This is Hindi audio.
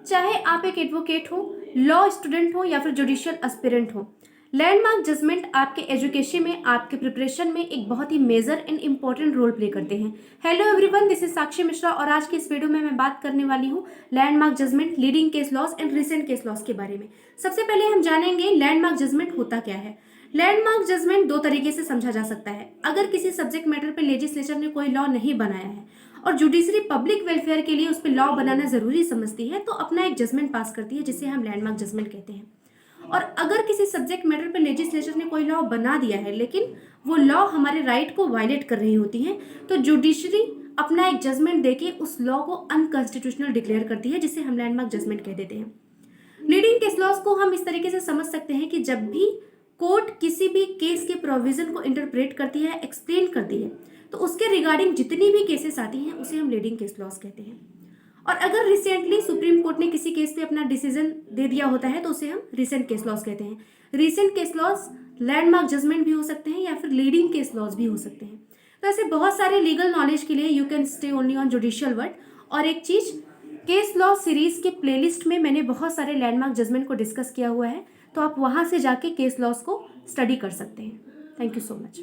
चाहे आप एक एडवोकेट हो, लॉ स्टूडेंट हो या फिर जुडिशियल एस्पिरेंट हो, लैंडमार्क जजमेंट आपके एजुकेशन में, आपके प्रिपरेशन में एक बहुत ही major and important role play करते हैं। Hello everyone, this is Sakshi Mishra और आज की इस वीडियो में मैं बात करने वाली हूँ landmark judgement, leading case laws and recent case laws के बारे में। सबसे पहले हम जानेंगे लैंडमार्क जजमेंट होता क्या है। लैंडमार्क जजमेंट दो तरीके से समझा जा सकता है। अगर किसी सब्जेक्ट मैटर पर लेजिस्लेचर ने कोई लॉ नहीं बनाया है और जुडिशरी पब्लिक वेलफेयर के लिए उस पर लॉ बनाना जरूरी समझती है तो अपना एक जजमेंट पास करती है, जिसे हम लैंडमार्क जजमेंट कहते हैं। और अगर किसी सब्जेक्ट मैटर पर लेजिस्लेचर ने कोई लॉ बना दिया है लेकिन वो लॉ हमारे राइट को वायलेट कर रही होती है तो जुडिशरी अपना एक जजमेंट देके उस लॉ को अनकॉन्स्टिट्यूशनल डिक्लेयर करती है, जिसे हम लैंडमार्क जजमेंट कह देते हैं। लीडिंग केस लॉस को हम इस तरीके से समझ सकते हैं कि जब भी कोर्ट किसी भी केस के प्रोविजन को इंटरप्रेट करती है, एक्सप्लेन करती है, तो उसके रिगार्डिंग जितनी भी केसेस आती हैं उसे हम लीडिंग केस लॉस कहते हैं। और अगर रिसेंटली सुप्रीम कोर्ट ने किसी केस पे अपना डिसीजन दे दिया होता है तो उसे हम रिसेंट केस लॉस कहते हैं। Recent case laws landmark judgement भी हो सकते हैं या फिर लीडिंग केस लॉस भी हो सकते हैं। तो ऐसे बहुत सारे लीगल नॉलेज के लिए you can stay only on judicial word. और एक चीज, केस लॉ सीरीज के प्लेलिस्ट में मैंने बहुत सारे लैंडमार्क जजमेंट को डिस्कस किया हुआ है, तो आप वहां से जाके केस लॉस को स्टडी कर सकते हैं। Thank you so much.